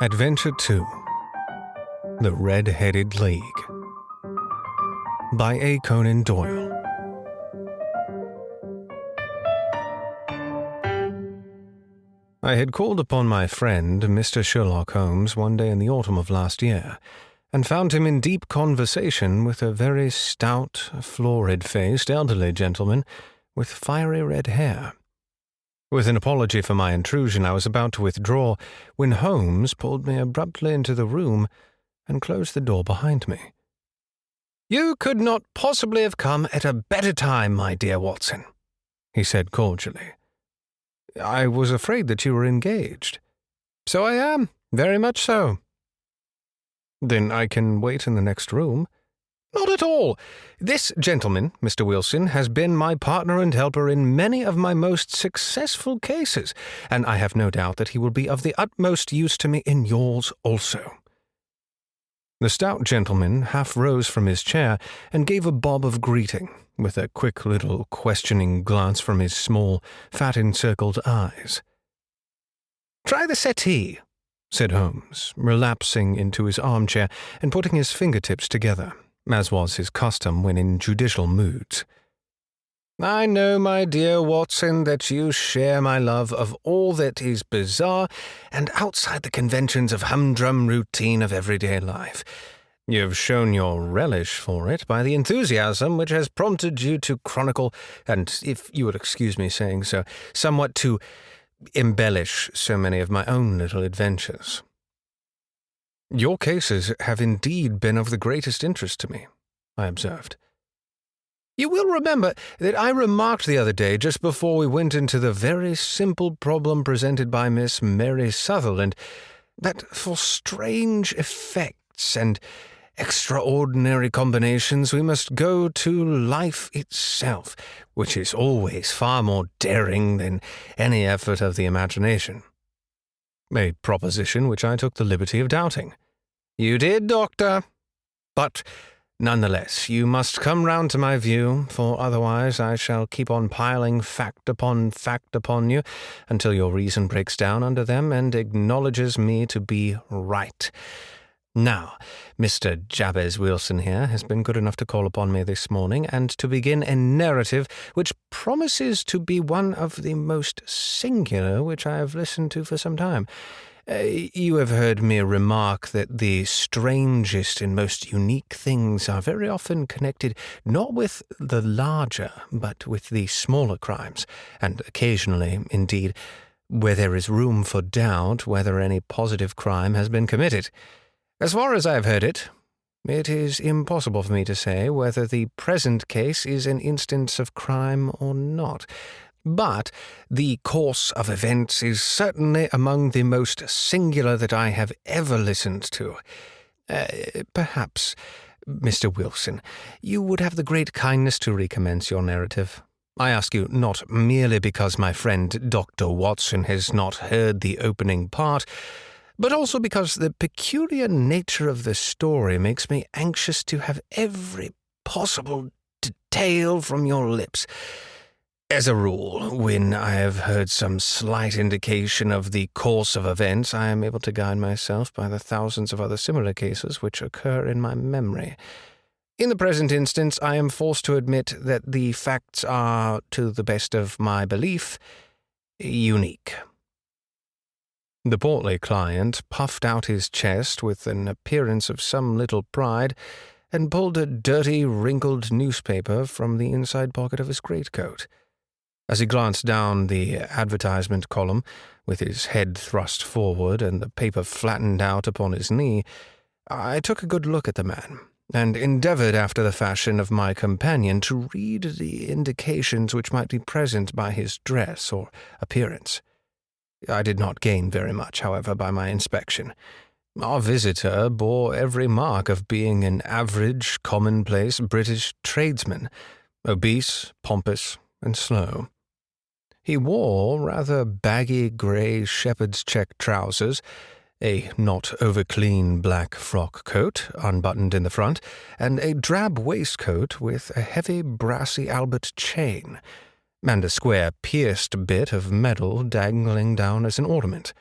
Adventure 2: The Red-Headed League by A. Conan Doyle. I had called upon my friend, Mr. Sherlock Holmes, one day in the autumn of last year, and found him in deep conversation with a very stout, florid-faced, elderly gentleman with fiery red hair. With an apology for my intrusion, I was about to withdraw when Holmes pulled me abruptly into the room and closed the door behind me. "You could not possibly have come at a better time, my dear Watson," he said cordially. "I was afraid that you were engaged." "So I am, very much so." "Then I can wait in the next room." "Not at all. This gentleman, Mr. Wilson, has been my partner and helper in many of my most successful cases, and I have no doubt that he will be of the utmost use to me in yours also." The stout gentleman half rose from his chair and gave a bob of greeting, with a quick little questioning glance from his small, fat-encircled eyes. "Try the settee," said Holmes, relapsing into his armchair and putting his fingertips together, as was his custom when in judicial moods. "I know, my dear Watson, that you share my love of all that is bizarre and outside the conventions of humdrum routine of everyday life. You have shown your relish for it by the enthusiasm which has prompted you to chronicle, and, if you would excuse me saying so, somewhat to embellish so many of my own little adventures. Your cases have indeed been of the greatest interest to me," I observed. "You will remember that I remarked the other day, just before we went into the very simple problem presented by Miss Mary Sutherland, that for strange effects and extraordinary combinations we must go to life itself, which is always far more daring than any effort of the imagination." A proposition which I took the liberty of doubting. "You did, Doctor. But nonetheless, you must come round to my view, for otherwise I shall keep on piling fact upon you until your reason breaks down under them and acknowledges me to be right. Now, Mr. Jabez Wilson here has been good enough to call upon me this morning and to begin a narrative which promises to be one of the most singular which I have listened to for some time. You have heard me remark that the strangest and most unique things are very often connected not with the larger, but with the smaller crimes, and occasionally, indeed, where there is room for doubt whether any positive crime has been committed. As far as I have heard it, it is impossible for me to say whether the present case is an instance of crime or not. But the course of events is certainly among the most singular that I have ever listened to. Perhaps, Mr. Wilson, you would have the great kindness to recommence your narrative. I ask you not merely because my friend Dr. Watson has not heard the opening part, but also because the peculiar nature of the story makes me anxious to have every possible detail from your lips. As a rule, when I have heard some slight indication of the course of events, I am able to guide myself by the thousands of other similar cases which occur in my memory. In the present instance, I am forced to admit that the facts are, to the best of my belief, unique." The portly client puffed out his chest with an appearance of some little pride and pulled a dirty, wrinkled newspaper from the inside pocket of his greatcoat. As he glanced down the advertisement column, with his head thrust forward and the paper flattened out upon his knee, I took a good look at the man, and endeavored after the fashion of my companion to read the indications which might be present by his dress or appearance. I did not gain very much, however, by my inspection. Our visitor bore every mark of being an average, commonplace British tradesman, obese, pompous, and slow. He wore rather baggy grey shepherd's check trousers, a not over-clean black frock coat, unbuttoned in the front, and a drab waistcoat with a heavy brassy Albert chain, and a square pierced bit of metal dangling down as an ornament.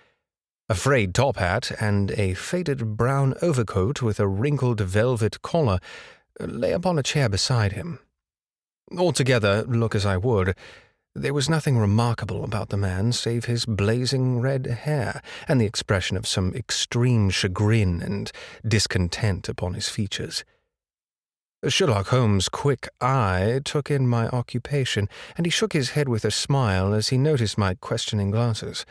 A frayed top hat and a faded brown overcoat with a wrinkled velvet collar lay upon a chair beside him. Altogether, look as I would, there was nothing remarkable about the man save his blazing red hair and the expression of some extreme chagrin and discontent upon his features. Sherlock Holmes' quick eye took in my occupation, and he shook his head with a smile as he noticed my questioning glances.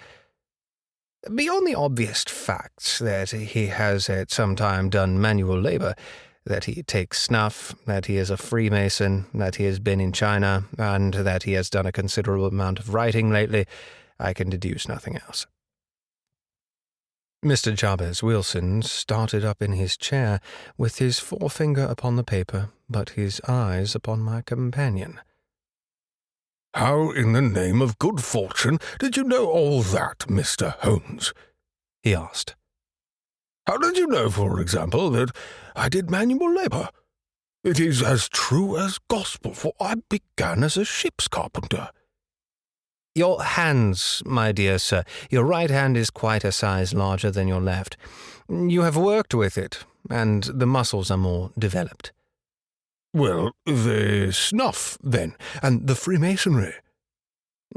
Beyond the obvious facts that he has at some time done manual labor, that he takes snuff, that he is a Freemason, that he has been in China, and that he has done a considerable amount of writing lately, I can deduce nothing else. Mr. Jabez Wilson started up in his chair, with his forefinger upon the paper, but his eyes upon my companion. "How in the name of good fortune did you know all that, Mr. Holmes?" he asked. "How did you know, for example, that I did manual labor? It is as true as gospel, for I began as a ship's carpenter." Your hands, my dear sir, your right hand is quite a size larger than your left. You have worked with it, and the muscles are more developed. "Well, the snuff, then, and the Freemasonry."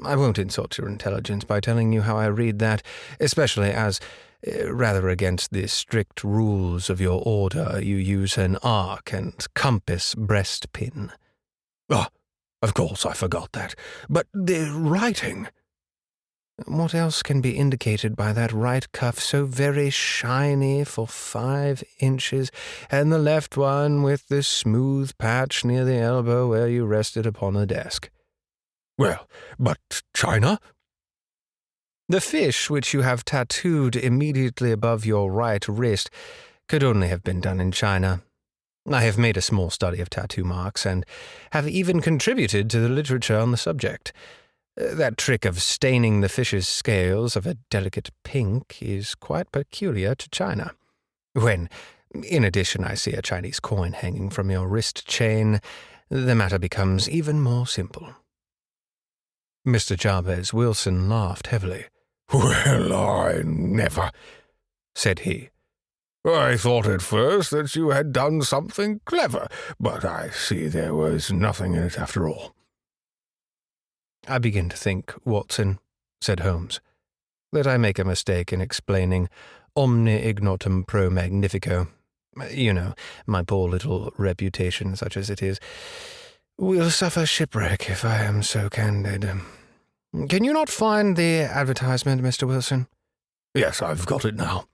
I won't insult your intelligence by telling you how I read that, especially as, rather against the strict rules of your order, you use an arc and compass breastpin. "Ah, of course I forgot that. But the writing—" What else can be indicated by that right cuff so very shiny for 5 inches, and the left one with the smooth patch near the elbow where you rested upon the desk? "Well, but China?" The fish which you have tattooed immediately above your right wrist could only have been done in China. I have made a small study of tattoo marks, and have even contributed to the literature on the subject. That trick of staining the fish's scales of a delicate pink is quite peculiar to China. When, in addition, I see a Chinese coin hanging from your wrist chain, the matter becomes even more simple. Mr. Jabez Wilson laughed heavily. "Well, I never," said he. "I thought at first that you had done something clever, but I see there was nothing in it after all." "I begin to think, Watson," said Holmes, "that I make a mistake in explaining omne ignotum pro magnifico. You know, my poor little reputation, such as it is, will suffer shipwreck if I am so candid. Can you not find the advertisement, Mr. Wilson?" "Yes, I've got it now,"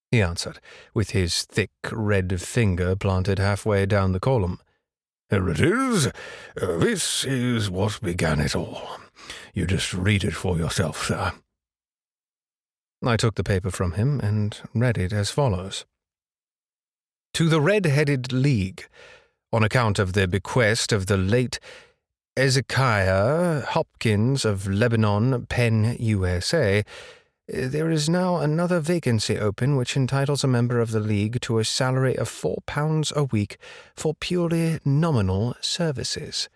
he answered, with his thick red finger planted halfway down the column. "Here it is. This is what began it all. You just read it for yourself, sir." I took the paper from him and read it as follows. "To the Red-Headed League, on account of the bequest of the late Ezekiah Hopkins of Lebanon, Penn, USA, there is now another vacancy open which entitles a member of the League to a salary of £4 a week for purely nominal services.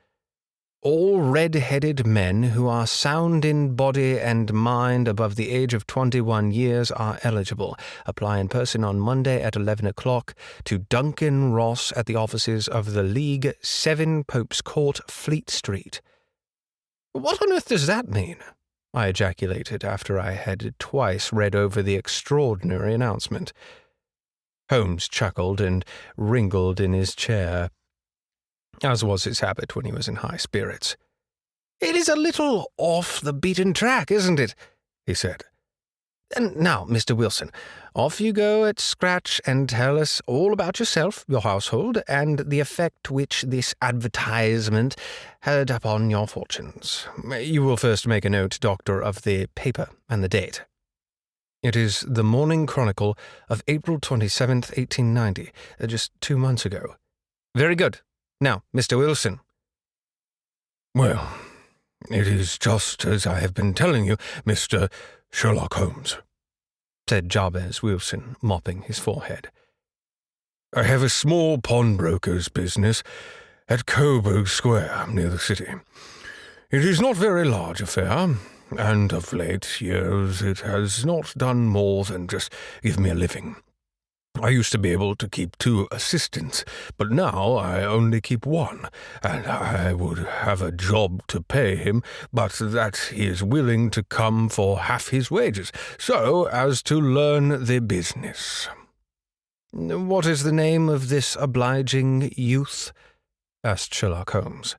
All red-headed men who are sound in body and mind above the age of 21 years are eligible. Apply in person on Monday at 11 o'clock to Duncan Ross at the offices of the League, 7 Pope's Court, Fleet Street." "What on earth does that mean?" I ejaculated after I had twice read over the extraordinary announcement. Holmes chuckled and wrinkled in his chair, as was his habit when he was in high spirits. "It is a little off the beaten track, isn't it?" he said. "And now, Mr. Wilson, off you go at scratch and tell us all about yourself, your household, and the effect which this advertisement had upon your fortunes. You will first make a note, Doctor, of the paper and the date." "It is the Morning Chronicle of April 27th, 1890, just 2 months ago." "Very good. Now, Mr. Wilson." "Well, it is just as I have been telling you, Mr. Sherlock Holmes," said Jabez Wilson, mopping his forehead. "I have a small pawnbroker's business at Coburg Square, near the city. It is not a very large affair. and of late years it has not done more than just give me a living. I used to be able to keep 2 assistants, but now I only keep 1, and I would have a job to pay him, but that he is willing to come for half his wages, so as to learn the business." "What is the name of this obliging youth?" asked Sherlock Holmes.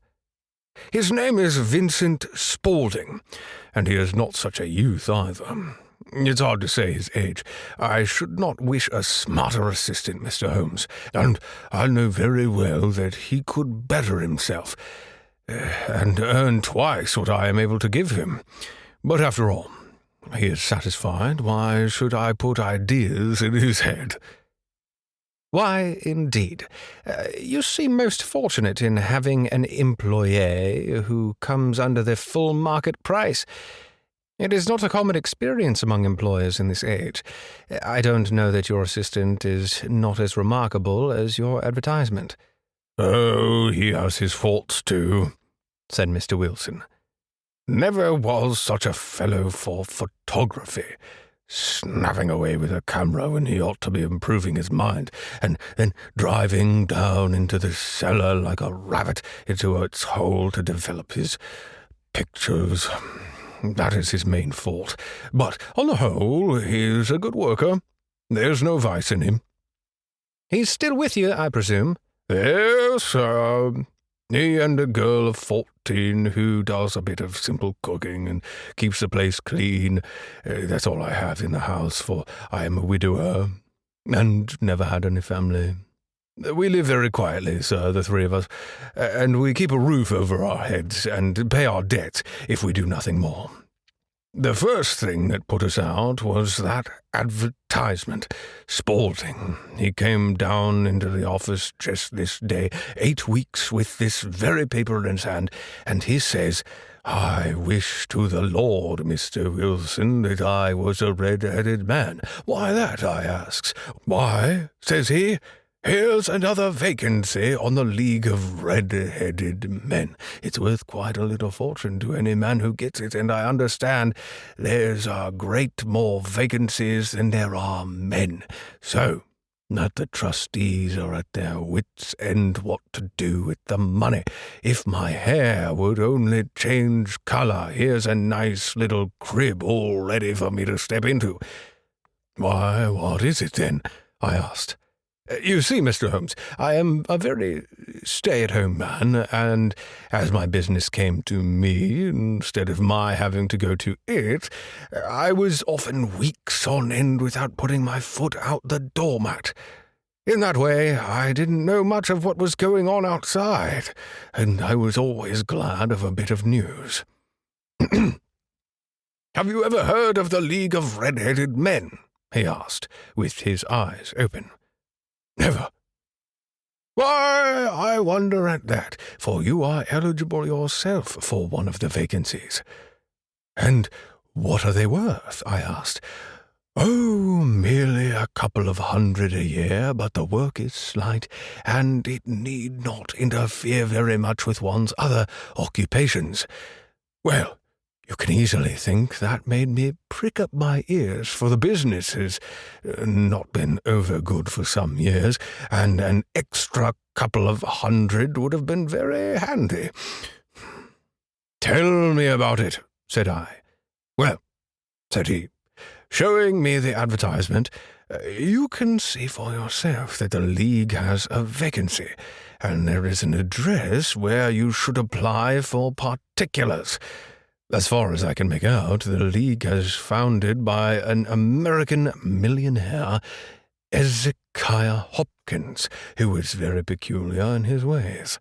"His name is Vincent Spaulding, and he is not such a youth either. It's hard to say his age. I should not wish a smarter assistant, Mr. Holmes, and I know very well that he could better himself, and earn twice what I am able to give him. But after all, he is satisfied. Why should I put ideas in his head?" "Why, indeed. You seem most fortunate in having an employé who comes under the full market price. It is not a common experience among employers in this age. I don't know that your assistant is not as remarkable as your advertisement." "Oh, he has his faults too," said Mr. Wilson. "Never was such a fellow for photography. Snapping away with a camera when he ought to be improving his mind, and then driving down into the cellar like a rabbit into its hole to develop his pictures. That is his main fault. But on the whole, he's a good worker. There's no vice in him." "He's still with you, I presume?" "Yes, sir. He and a girl of 14 who does a bit of simple cooking and keeps the place clean. That's all I have in the house, for I am a widower and never had any family. We live very quietly, sir, the 3 of us, and we keep a roof over our heads and pay our debts if we do nothing more. The first thing that put us out was that advertisement. Spaulding. He came down into the office just this day, 8 weeks with this very paper in his hand, and he says, 'I wish to the Lord, Mr. Wilson, that I was a red-headed man.' 'Why that?' I asks. 'Why,' says he, 'here's another vacancy on the League of Red-Headed Men. It's worth quite a little fortune to any man who gets it, and I understand there's a great more vacancies than there are men. So that the trustees are at their wits' end what to do with the money. If my hair would only change colour, here's a nice little crib all ready for me to step into.' 'Why, what is it then?' I asked. 'You see, Mr. Holmes, I am a very stay-at-home man, and as my business came to me instead of my having to go to it, I was often weeks on end without putting my foot out the doormat. In that way, I didn't know much of what was going on outside, and I was always glad of a bit of news.' 'Have you ever heard of the League of Red-Headed Men?' he asked, with his eyes open. 'Never.' 'Why, I wonder at that, for you are eligible yourself for one of the vacancies.' 'And what are they worth?' I asked. 'Oh, merely a couple of hundred a year, but the work is slight, and it need not interfere very much with one's other occupations.' Well, you can easily think that made me prick up my ears, for the business has not been over good for some years, and an extra couple of hundred would have been very handy. 'Tell me about it,' said I. 'Well,' said he, showing me the advertisement, 'you can see for yourself that the League has a vacancy, and there is an address where you should apply for particulars. As far as I can make out, the League is founded by an American millionaire, Ezekiah Hopkins, who is very peculiar in his ways.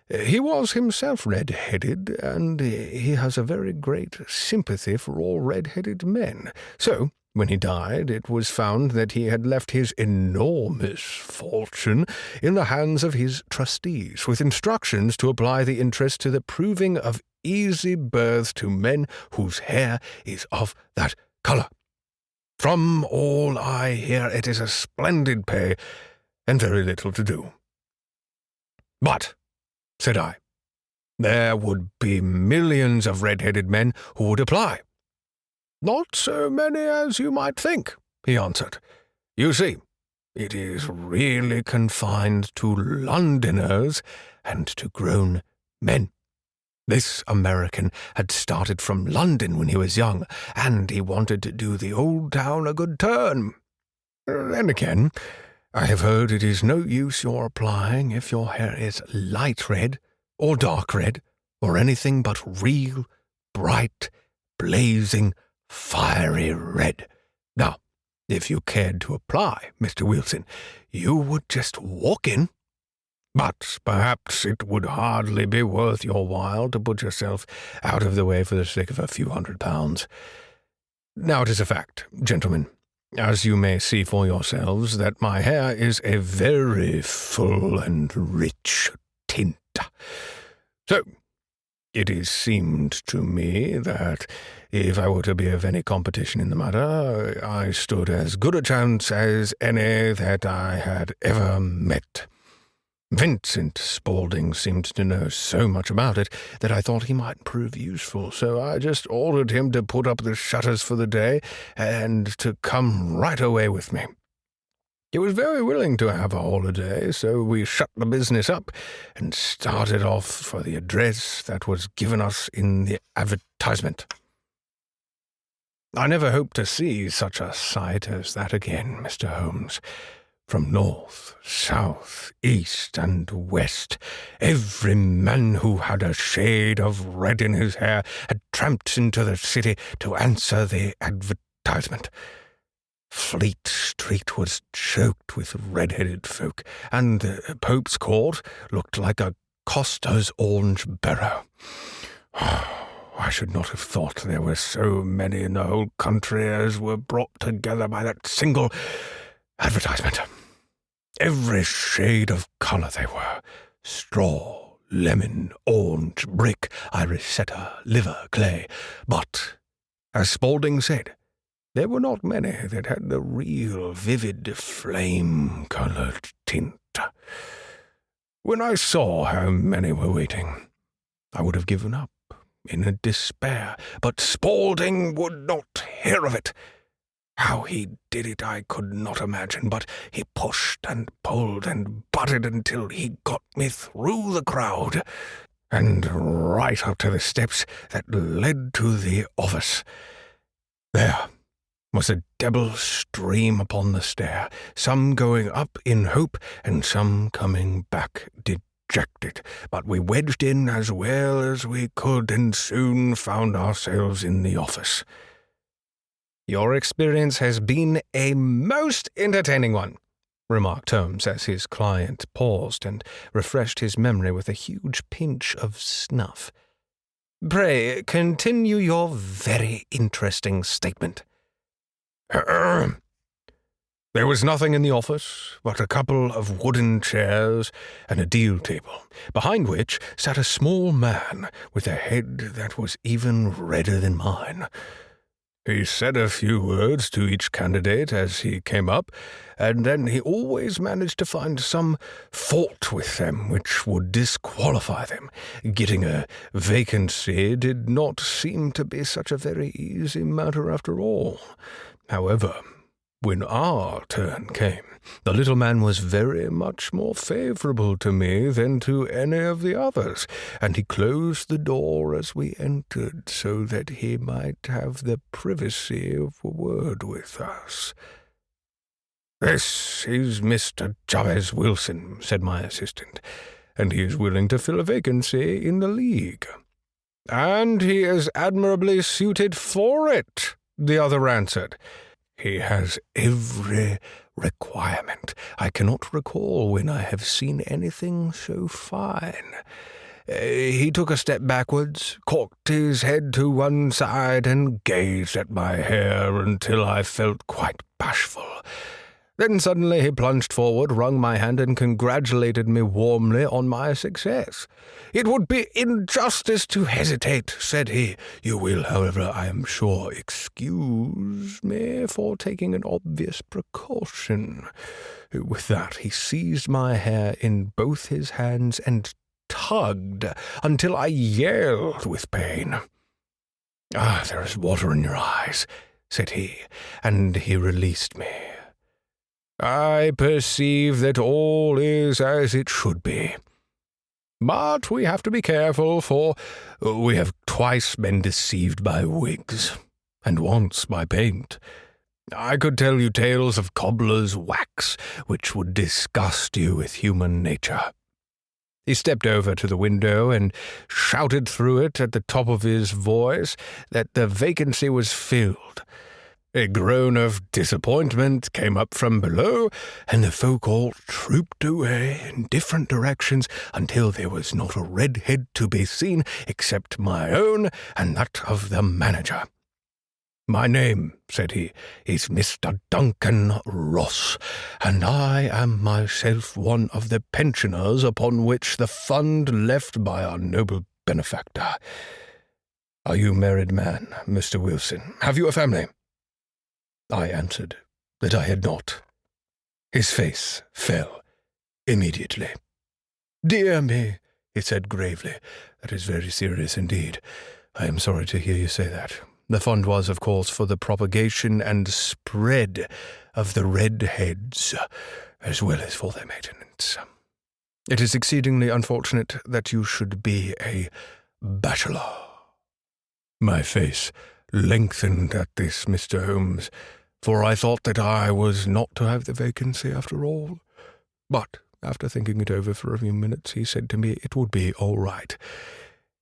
He was himself red-headed, and he has a very great sympathy for all red-headed men. So, when he died, it was found that he had left his enormous fortune in the hands of his trustees, with instructions to apply the interest to the proving of easy births to men whose hair is of that colour. From all I hear, it is a splendid pay, and very little to do.' 'But,' said I, There would be millions of red-headed men who would apply. Not so many as you might think, he answered. You see, it is really confined to Londoners and to grown men. This American had started from London when he was young, and he wanted to do the old town a good turn. Then again, I have heard it is no use your applying if your hair is light red, or dark red, or anything but real, bright, blazing, fiery red. Now, if you cared to apply, Mr. Wilson, you would just walk in. But perhaps it would hardly be worth your while to put yourself out of the way for the sake of a few £100. Now it is a fact, gentlemen, as you may see for yourselves, that my hair is a very full and rich tint. So, it is seemed to me that if I were to be of any competition in the matter, I stood as good a chance as any that I had ever met. Vincent Spaulding seemed to know so much about it that I thought he might prove useful, so I just ordered him to put up the shutters for the day and to come right away with me. He was very willing to have a holiday, so we shut the business up and started off for the address that was given us in the advertisement. I never hope to see such a sight as that again, Mr. Holmes. From north, south, east, and west, every man who had a shade of red in his hair had tramped into the city to answer the advertisement. Fleet Street was choked with red-headed folk, and the Pope's Court looked like a coster's orange barrow. I should not have thought there were so many in the whole country as were brought together by that single advertisement. Every shade of colour they were: straw, lemon, orange, brick, iris setter, liver, clay. But, as Spaulding said, there were not many that had the real vivid flame-coloured tint. When I saw how many were waiting, I would have given up in a despair, but Spaulding would not hear of it. How he did it I could not imagine, but he pushed and pulled and butted until he got me through the crowd and right up to the steps that led to the office. There was a double stream upon the stair, some going up in hope and some coming back dejected, but we wedged in as well as we could and soon found ourselves in the office. "Your experience has been a most entertaining one," remarked Holmes as his client paused and refreshed his memory with a huge pinch of snuff. "Pray, continue your very interesting statement." There was nothing in the office but a couple of wooden chairs and a deal table, behind which sat a small man with a head that was even redder than mine. He said a few words to each candidate as he came up, and then he always managed to find some fault with them which would disqualify them. Getting a vacancy did not seem to be such a very easy matter after all. However, when our turn came, the little man was very much more favourable to me than to any of the others, and he closed the door as we entered so that he might have the privacy of a word with us. "This is Mr. Jabez Wilson," said my assistant, "and he is willing to fill a vacancy in the League." "And he is admirably suited for it," the other answered. "He has every requirement. I cannot recall when I have seen anything so fine." He took a step backwards, cocked his head to one side, and gazed at my hair until I felt quite bashful. Then suddenly he plunged forward, wrung my hand, and congratulated me warmly on my success. "It would be injustice to hesitate," said he. "You will, however, I am sure, excuse me for taking an obvious precaution." With that he seized my hair in both his hands and tugged until I yelled with pain. "Ah, there is water in your eyes," said he, and he released me. "I perceive that all is as it should be. But we have to be careful, for we have twice been deceived by wigs, and once by paint. I could tell you tales of cobbler's wax, which would disgust you with human nature." He stepped over to the window and shouted through it at the top of his voice that the vacancy was filled. A groan of disappointment came up from below, and the folk all trooped away in different directions until there was not a red head to be seen except my own and that of the manager. "My name," said he, "is Mr. Duncan Ross, and I am myself one of the pensioners upon which the fund left by our noble benefactor. Are you a married man, Mr. Wilson? Have you a family?" I answered that I had not. His face fell immediately. "Dear me," he said gravely, "that is very serious indeed. I am sorry to hear you say that. The fund was, of course, for the propagation and spread of the red heads, as well as for their maintenance. It is exceedingly unfortunate that you should be a bachelor." My face lengthened at this, Mr. Holmes, for I thought that I was not to have the vacancy after all. But after thinking it over for a few minutes, he said to me it would be all right.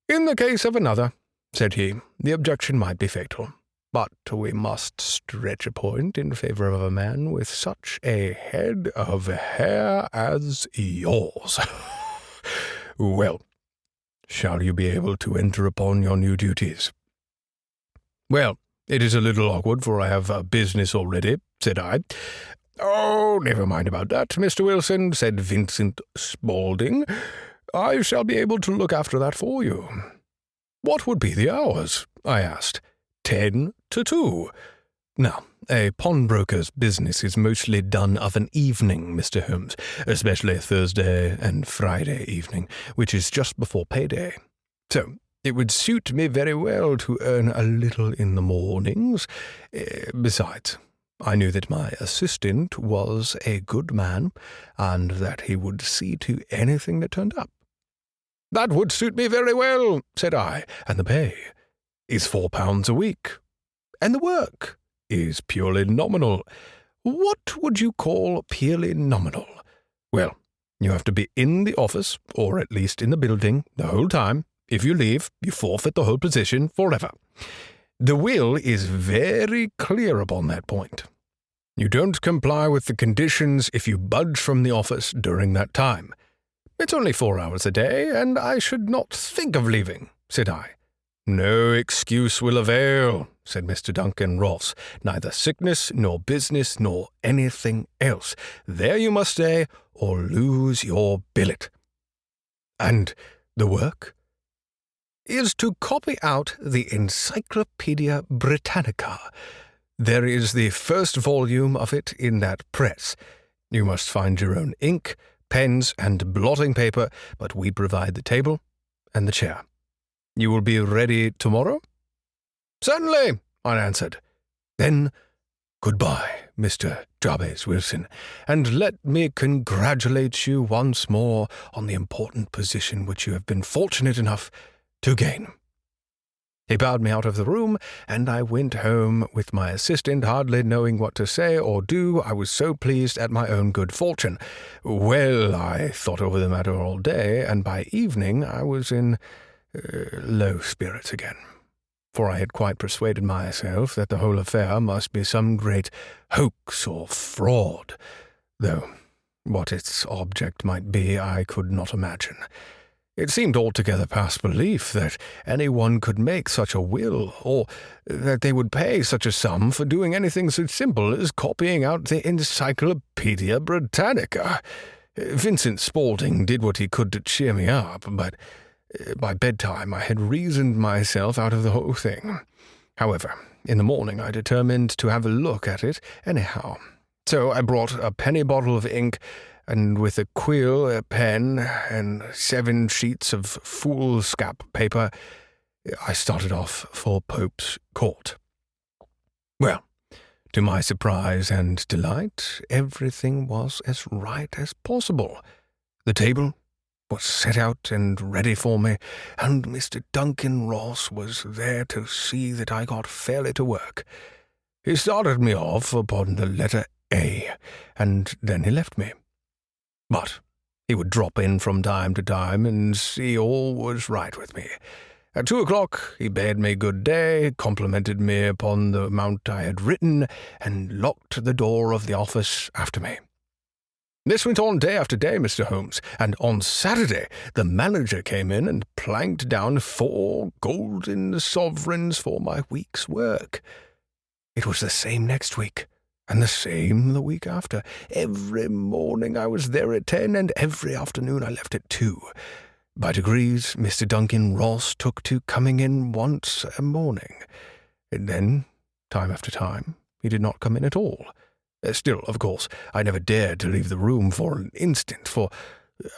"In the case of another," said he, "the objection might be fatal. But we must stretch a point in favor of a man with such a head of hair as yours. Well, shall you be able to enter upon your new duties?" "Well, it is a little awkward, for I have business already," said I. "Oh, never mind about that, Mr. Wilson," said Vincent Spaulding. "I shall be able to look after that for you." "What would be the hours?" I asked. 10 to 2. Now, a pawnbroker's business is mostly done of an evening, Mr. Holmes, especially Thursday and Friday evening, which is just before payday. So it would suit me very well to earn a little in the mornings. Besides, I knew that my assistant was a good man, and that he would see to anything that turned up. "That would suit me very well," said I, "and the pay is £4 a week, and the work is purely nominal." "What would you call purely nominal?" "Well, you have to be in the office, or at least in the building, the whole time. If you leave, you forfeit the whole position forever. The will is very clear upon that point. You don't comply with the conditions if you budge from the office during that time. It's only 4 hours a day, and I should not think of leaving," said I. "No excuse will avail," said Mr. Duncan Ross. "Neither sickness, nor business, nor anything else. There you must stay, or lose your billet." "And the work?" "Is to copy out the Encyclopaedia Britannica. There is the first volume of it in that press. You must find your own ink, pens, and blotting paper, but we provide the table and the chair. You will be ready tomorrow?" "Certainly," I answered. "Then goodbye, Mr. Jabez Wilson, and let me congratulate you once more on the important position which you have been fortunate enough to gain." He bowed me out of the room, and I went home with my assistant, hardly knowing what to say or do. I was so pleased at my own good fortune. Well, I thought over the matter all day, and by evening I was in low spirits again, for I had quite persuaded myself that the whole affair must be some great hoax or fraud, though what its object might be I could not imagine. It seemed altogether past belief that anyone could make such a will, or that they would pay such a sum for doing anything so simple as copying out the Encyclopaedia Britannica. Vincent Spaulding did what he could to cheer me up, but by bedtime I had reasoned myself out of the whole thing. However, in the morning I determined to have a look at it anyhow. So I brought a penny bottle of ink, and with a quill, a pen, and 7 sheets of foolscap paper, I started off for Pope's Court. Well, to my surprise and delight, everything was as right as possible. The table was set out and ready for me, and Mr. Duncan Ross was there to see that I got fairly to work. He started me off upon the letter A, and then he left me. But he would drop in from time to time and see all was right with me. At 2 o'clock he bade me good day, complimented me upon the amount I had written, and locked the door of the office after me. This went on day after day, Mr. Holmes, and on Saturday the manager came in and planked down 4 golden sovereigns for my week's work. It was the same next week, and the same the week after. Every morning I was there at 10, and every afternoon I left at 2. By degrees, Mr. Duncan Ross took to coming in once a morning. And then, time after time, he did not come in at all. Still, of course, I never dared to leave the room for an instant, for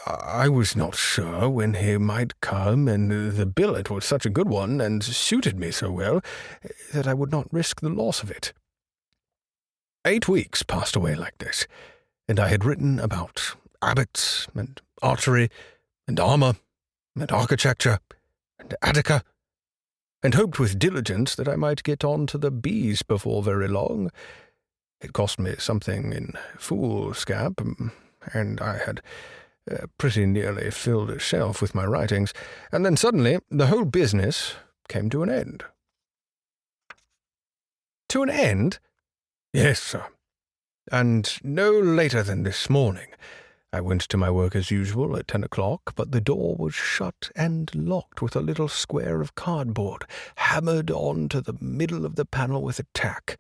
I was not sure when he might come, and the billet was such a good one, and suited me so well, that I would not risk the loss of it. 8 weeks passed away like this, and I had written about abbots, and archery, and armour, and architecture, and Attica, and hoped with diligence that I might get on to the bees before very long. It cost me something in foolscap, and I had pretty nearly filled a shelf with my writings, and then suddenly the whole business came to an end. To an end? Yes, sir. And no later than this morning. I went to my work as usual at 10 o'clock, but the door was shut and locked with a little square of cardboard hammered on to the middle of the panel with a tack.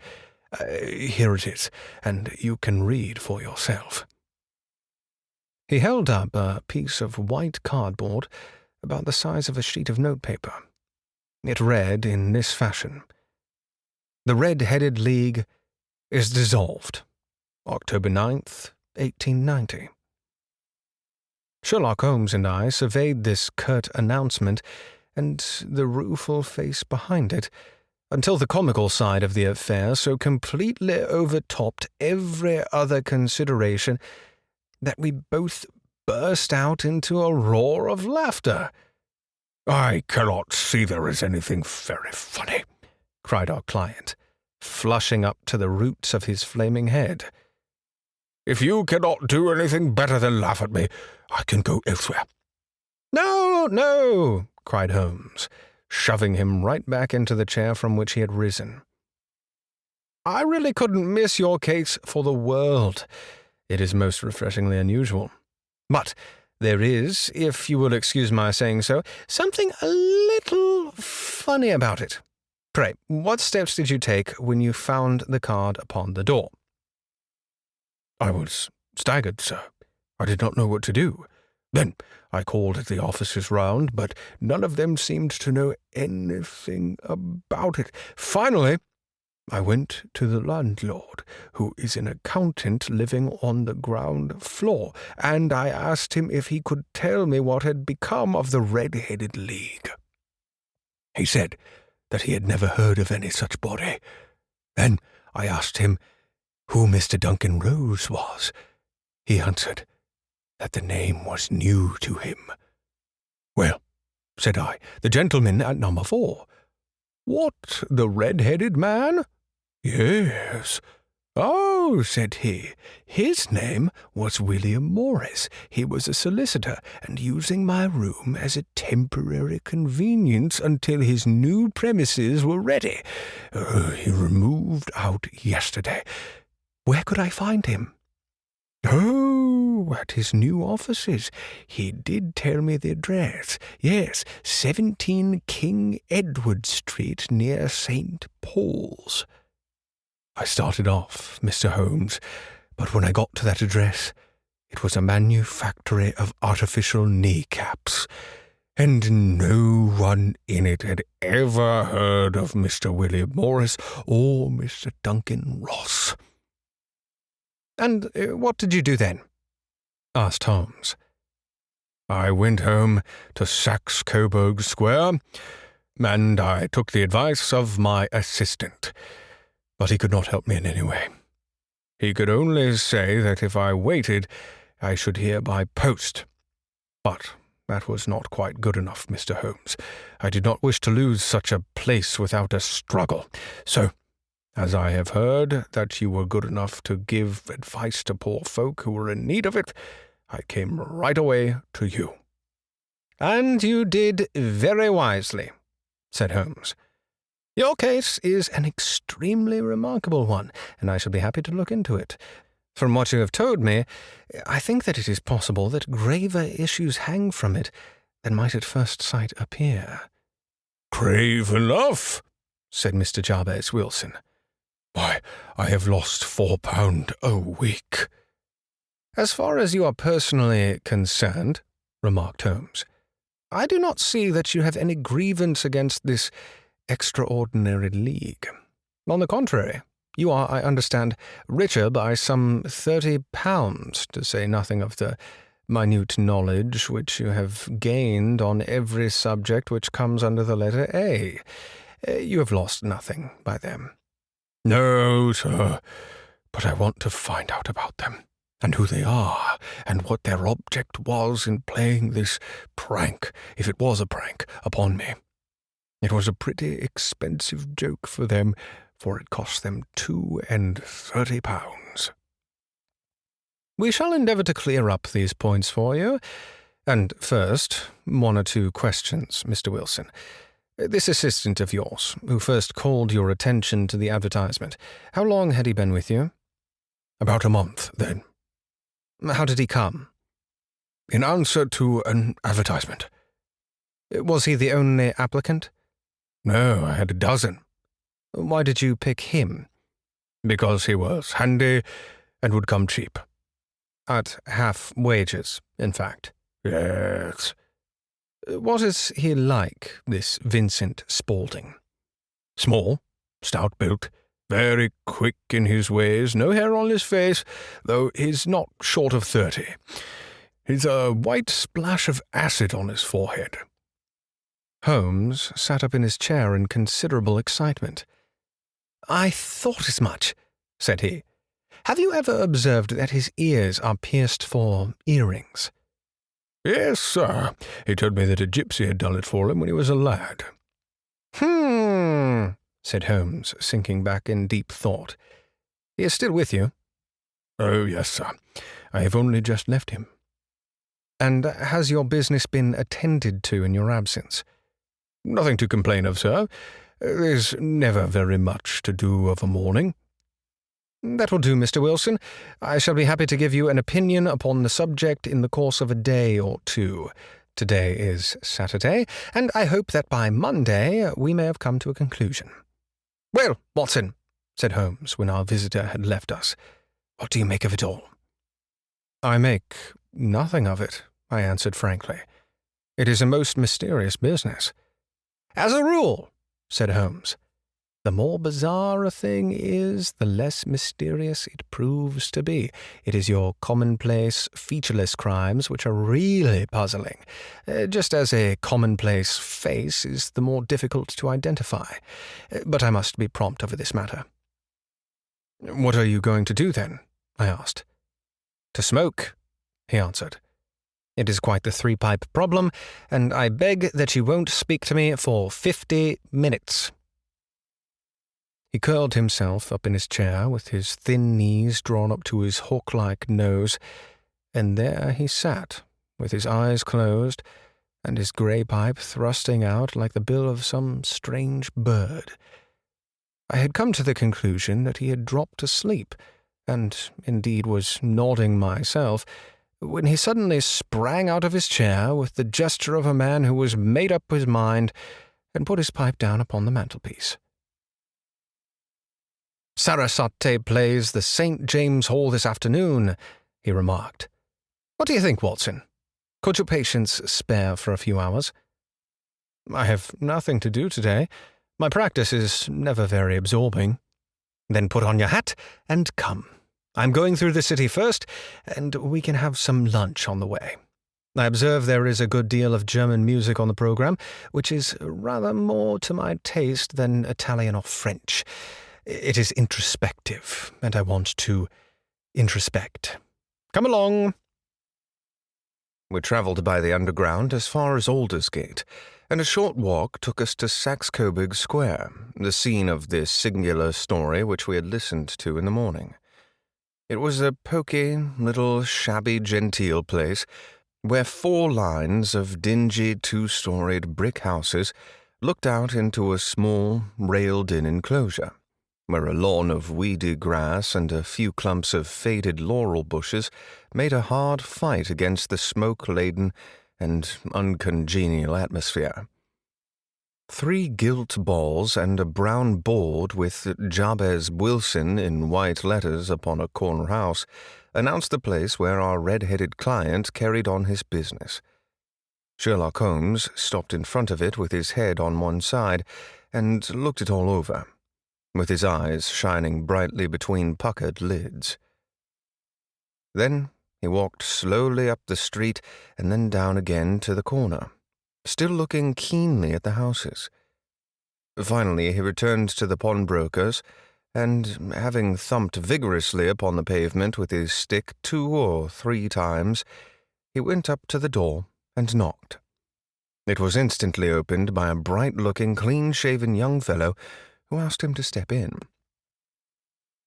Here it is, and you can read for yourself. He held up a piece of white cardboard about the size of a sheet of notepaper. It read in this fashion: "The Red-Headed League is dissolved. October 9th, 1890. Sherlock Holmes and I surveyed this curt announcement and the rueful face behind it, until the comical side of the affair so completely overtopped every other consideration that we both burst out into a roar of laughter. "I cannot see there is anything very funny," cried our client, flushing up to the roots of his flaming head. "If you cannot do anything better than laugh at me, I can go elsewhere." "No, no," cried Holmes, shoving him right back into the chair from which he had risen. "I really couldn't miss your case for the world. It is most refreshingly unusual. But there is, if you will excuse my saying so, something a little funny about it. Pray, what steps did you take when you found the card upon the door?" "I was staggered, sir. I did not know what to do. Then I called at the officers round, but none of them seemed to know anything about it. Finally, I went to the landlord, who is an accountant living on the ground floor, and I asked him if he could tell me what had become of the Red-Headed League. He said that he had never heard of any such body. Then I asked him who Mr. Duncan Rose was. He answered that the name was new to him. "Well," said I, "the gentleman at number 4. "What, the red-headed man?" "Yes." "Oh," said he, "his name was William Morris. He was a solicitor, and using my room as a temporary convenience until his new premises were ready. He removed out yesterday. Where could I find him?" "Oh, at his new offices. He did tell me the address. Yes, 17 King Edward Street, near St. Paul's." I started off, Mr. Holmes, but when I got to that address, it was a manufactory of artificial kneecaps, and no one in it had ever heard of Mr. William Morris or Mr. Duncan Ross. "And what did you do then?" asked Holmes. I went home to Saxe Coburg Square, and I took the advice of my assistant, but he could not help me in any way. He could only say that if I waited, I should hear by post. But that was not quite good enough, Mr. Holmes. I did not wish to lose such a place without a struggle. So, as I have heard that you were good enough to give advice to poor folk who were in need of it, I came right away to you." "And you did very wisely," said Holmes. "Your case is an extremely remarkable one, and I shall be happy to look into it. From what you have told me, I think that it is possible that graver issues hang from it than might at first sight appear." "Grave enough," said Mr. Jabez Wilson. "Why, I have lost £4 a week." "As far as you are personally concerned," remarked Holmes, "I do not see that you have any grievance against this extraordinary league. On the contrary, you are, I understand, richer by some £30, to say nothing of the minute knowledge which you have gained on every subject which comes under the letter A. You have lost nothing by them." "No, sir, but I want to find out about them, and who they are, and what their object was in playing this prank, if it was a prank, upon me. It was a pretty expensive joke for them, for it cost them £32. "We shall endeavour to clear up these points for you. And first, one or two questions, Mr. Wilson. This assistant of yours, who first called your attention to the advertisement, how long had he been with you?" "About a month, then." "How did he come?" "In answer to an advertisement." "Was he the only applicant?" "No, I had a dozen." "Why did you pick him?" "Because he was handy and would come cheap." "At half wages, in fact?" "Yes." "What is he like, this Vincent Spaulding?" "Small, stout-built, very quick in his ways, no hair on his face, though he's not short of 30. He's a white splash of acid on his forehead." Holmes sat up in his chair in considerable excitement. "I thought as much," said he. "Have you ever observed that his ears are pierced for earrings?" "Yes, sir. He told me that a gypsy had done it for him when he was a lad." Said Holmes, sinking back in deep thought. "He is still with you?" "Oh, yes, sir. I have only just left him." "And has your business been attended to in your absence?" "Nothing to complain of, sir. There's never very much to do of a morning." "That will do, Mr. Wilson. I shall be happy to give you an opinion upon the subject in the course of a day or two. Today is Saturday, and I hope that by Monday we may have come to a conclusion." "Well, Watson," said Holmes when our visitor had left us, "what do you make of it all?" "I make nothing of it," I answered frankly. "It is a most mysterious business." "As a rule," said Holmes, "the more bizarre a thing is, the less mysterious it proves to be. It is your commonplace, featureless crimes which are really puzzling, just as a commonplace face is the more difficult to identify. But I must be prompt over this matter." "What are you going to do, then?" I asked. "To smoke," he answered. "It is quite the three-pipe problem, and I beg that you won't speak to me for 50 minutes. He curled himself up in his chair with his thin knees drawn up to his hawk-like nose, and there he sat, with his eyes closed, and his grey pipe thrusting out like the bill of some strange bird. I had come to the conclusion that he had dropped asleep, and indeed was nodding myself, when he suddenly sprang out of his chair with the gesture of a man who was made up his mind, and put his pipe down upon the mantelpiece. "Sarasate plays the St. James Hall this afternoon," he remarked. "What do you think, Watson? Could your patience spare for a few hours?" "I have nothing to do today. My practice is never very absorbing." "Then put on your hat and come. I'm going through the city first, and we can have some lunch on the way. I observe there is a good deal of German music on the program, which is rather more to my taste than Italian or French. It is introspective, and I want to introspect. Come along." We travelled by the Underground as far as Aldersgate, and a short walk took us to Saxe-Coburg Square, the scene of this singular story which we had listened to in the morning. It was a poky, little shabby genteel place, where 4 lines of dingy 2-storied brick houses looked out into a small, railed-in enclosure, where a lawn of weedy grass and a few clumps of faded laurel bushes made a hard fight against the smoke-laden and uncongenial atmosphere. 3 gilt balls and a brown board with Jabez Wilson in white letters upon a corner house announced the place where our red-headed client carried on his business. Sherlock Holmes stopped in front of it with his head on one side and looked it all over, with his eyes shining brightly between puckered lids. Then he walked slowly up the street and then down again to the corner, still looking keenly at the houses. Finally he returned to the pawnbroker's, and, having thumped vigorously upon the pavement with his stick 2 or 3 times, he went up to the door and knocked. It was instantly opened by a bright-looking, clean-shaven young fellow who asked him to step in.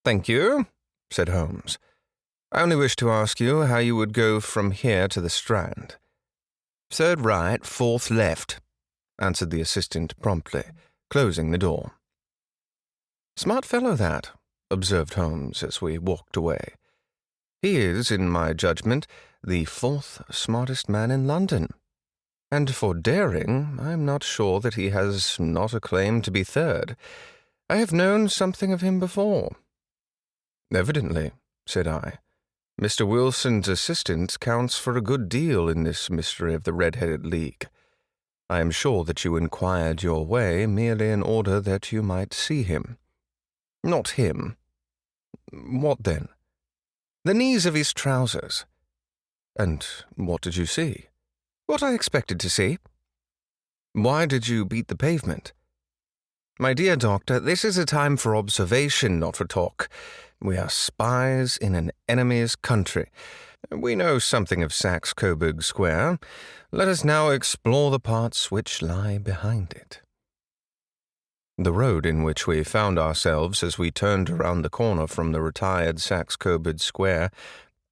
"Thank you," said Holmes. "I only wish to ask you how you would go from here to the Strand." "3rd right, 4th left," answered the assistant promptly, closing the door. "Smart fellow that," observed Holmes as we walked away. "He is, in my judgment, the 4th smartest man in London. And for daring, I am not sure that he has not a claim to be 3rd. I have known something of him before." "Evidently," said I. "Mr. Wilson's assistant counts for a good deal in this mystery of the Red-Headed League. I am sure that you inquired your way merely in order that you might see him." "Not him." "What then?" "The knees of his trousers." "And what did you see?" "What I expected to see." "Why did you beat the pavement?" "My dear doctor, this is a time for observation, not for talk. We are spies in an enemy's country. We know something of Saxe-Coburg Square. Let us now explore the parts which lie behind it." The road in which we found ourselves as we turned around the corner from the retired Saxe-Coburg Square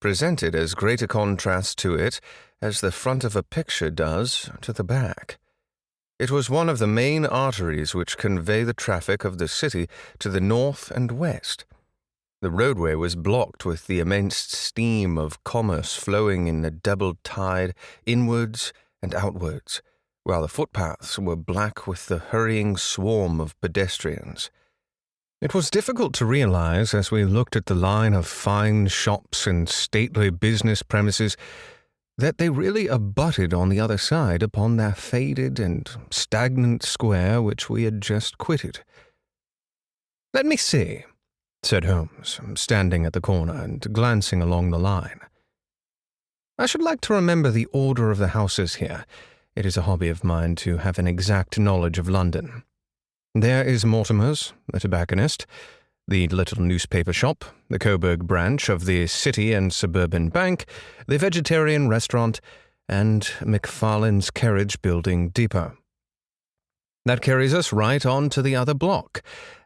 presented as great a contrast to it as the front of a picture does to the back. It was one of the main arteries which convey the traffic of the city to the north and west. The roadway was blocked with the immense stream of commerce flowing in a double tide inwards and outwards, while the footpaths were black with the hurrying swarm of pedestrians. It was difficult to realize, as we looked at the line of fine shops and stately business premises, that they really abutted on the other side upon that faded and stagnant square which we had just quitted. "Let me see," said Holmes, standing at the corner and glancing along the line. "I should like to remember the order of the houses here. It is a hobby of mine to have an exact knowledge of London. There is Mortimer's, the tobacconist, the little newspaper shop, the Coburg branch of the City and Suburban Bank, the vegetarian restaurant, and McFarlane's carriage building depot. That carries us right on to the other block.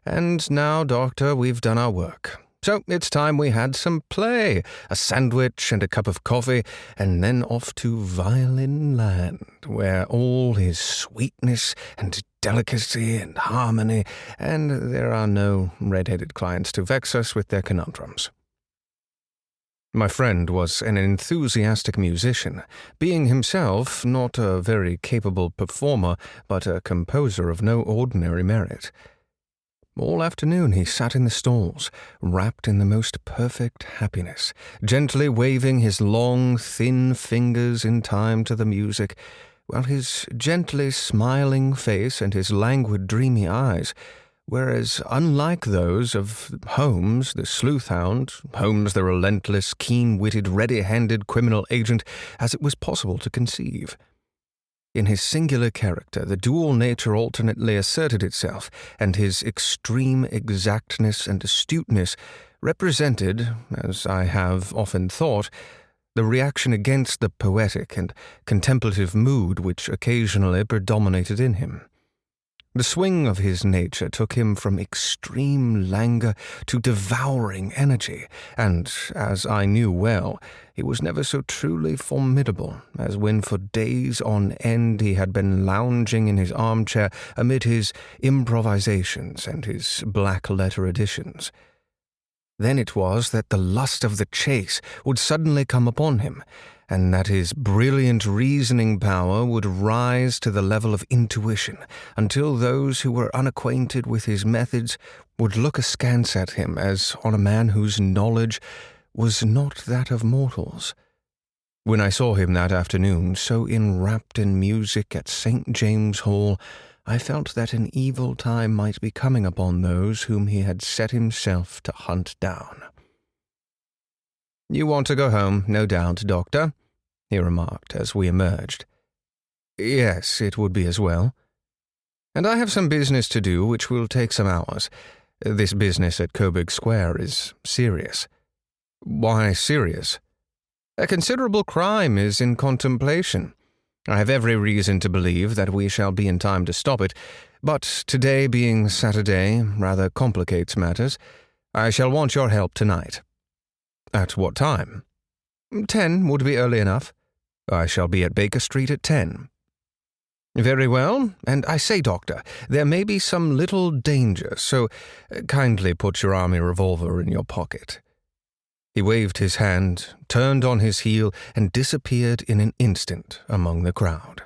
And now, Doctor, we've done our work. So it's time we had some play, a sandwich and a cup of coffee, and then off to Violin Land, where all is sweetness and delicacy and harmony, and there are no red-headed clients to vex us with their conundrums." My friend was an enthusiastic musician, being himself not a very capable performer, but a composer of no ordinary merit. All afternoon he sat in the stalls, wrapped in the most perfect happiness, gently waving his long, thin fingers in time to the music, while his gently smiling face and his languid, dreamy eyes whereas unlike those of Holmes, the sleuth-hound, Holmes the relentless, keen-witted, ready-handed criminal agent, as it was possible to conceive. In his singular character, the dual nature alternately asserted itself, and his extreme exactness and astuteness represented, as I have often thought, the reaction against the poetic and contemplative mood which occasionally predominated in him. The swing of his nature took him from extreme languor to devouring energy, and, as I knew well, he was never so truly formidable as when for days on end he had been lounging in his armchair amid his improvisations and his black-letter editions. Then it was that the lust of the chase would suddenly come upon him, and that his brilliant reasoning power would rise to the level of intuition, until those who were unacquainted with his methods would look askance at him as on a man whose knowledge was not that of mortals. When I saw him that afternoon, so enwrapped in music at St. James' Hall, I felt that an evil time might be coming upon those whom he had set himself to hunt down. "You want to go home, no doubt, Doctor," he remarked as we emerged. "Yes, it would be as well. And I have some business to do which will take some hours. This business at Coburg Square is serious." "Why serious?" "A considerable crime is in contemplation. I have every reason to believe that we shall be in time to stop it, but today being Saturday rather complicates matters. I shall want your help tonight." "At what time?" 10 would be early enough. I shall be at Baker Street at 10. "Very well, and I say, Doctor, there may be some little danger, so kindly put your army revolver in your pocket." He waved his hand, turned on his heel, and disappeared in an instant among the crowd.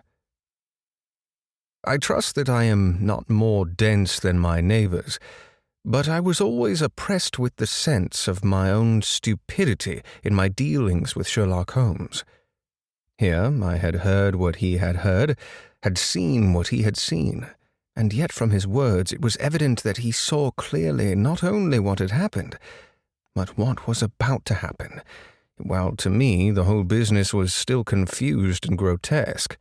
I trust that I am not more dense than my neighbors, but I was always oppressed with the sense of my own stupidity in my dealings with Sherlock Holmes. Here I had heard what he had heard, had seen what he had seen, and yet from his words it was evident that he saw clearly not only what had happened, but what was about to happen, while to me the whole business was still confused and grotesque.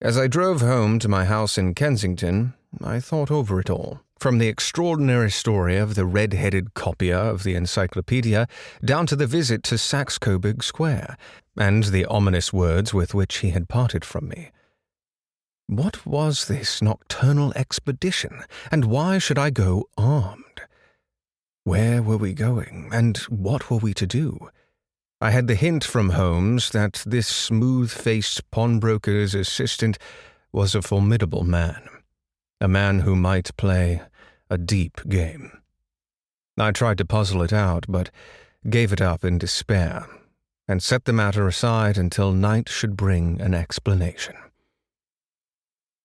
As I drove home to my house in Kensington, I thought over it all, from the extraordinary story of the red-headed copier of the encyclopedia down to the visit to Saxe-Coburg Square, and the ominous words with which he had parted from me. What was this nocturnal expedition, and why should I go armed? Where were we going, and what were we to do? I had the hint from Holmes that this smooth-faced pawnbroker's assistant was a formidable man, a man who might play a deep game. I tried to puzzle it out, but gave it up in despair, and set the matter aside until night should bring an explanation.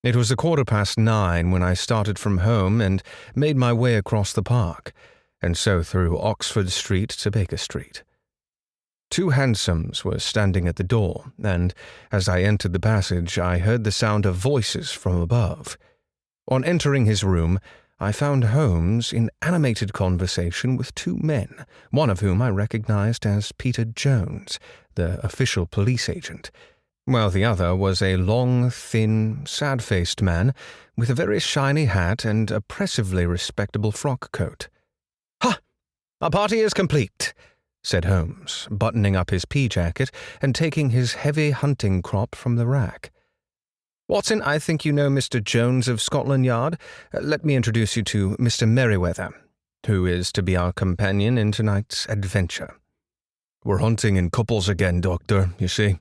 It was 9:15 when I started from home and made my way across the park, and so through Oxford Street to Baker Street. 2 hansoms were standing at the door, and as I entered the passage I heard the sound of voices from above. On entering his room, I found Holmes in animated conversation with 2 men, one of whom I recognized as Peter Jones, the official police agent, while the other was a long, thin, sad-faced man with a very shiny hat and oppressively respectable frock coat. "Ha! Our party is complete," said Holmes, buttoning up his pea-jacket and taking his heavy hunting crop from the rack. "Watson, I think you know Mr. Jones of Scotland Yard. Let me introduce you to Mr. Merriweather, who is to be our companion in tonight's adventure." "We're hunting in couples again, Doctor, you see,"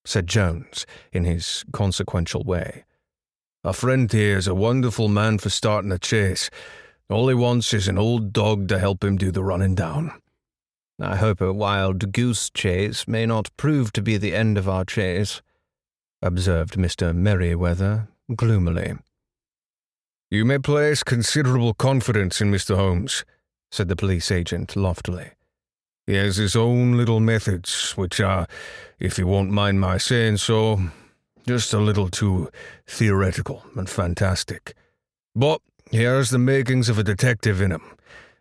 said Jones, in his consequential way. "Our friend here is a wonderful man for starting a chase. All he wants is an old dog to help him do the running down." "I hope a wild goose chase may not prove to be the end of our chase," observed Mr. Merriweather gloomily. "You may place considerable confidence in Mr. Holmes," said the police agent loftily. "He has his own little methods, which are, if you won't mind my saying so, just a little too theoretical and fantastic. But He has the makings of a detective in him.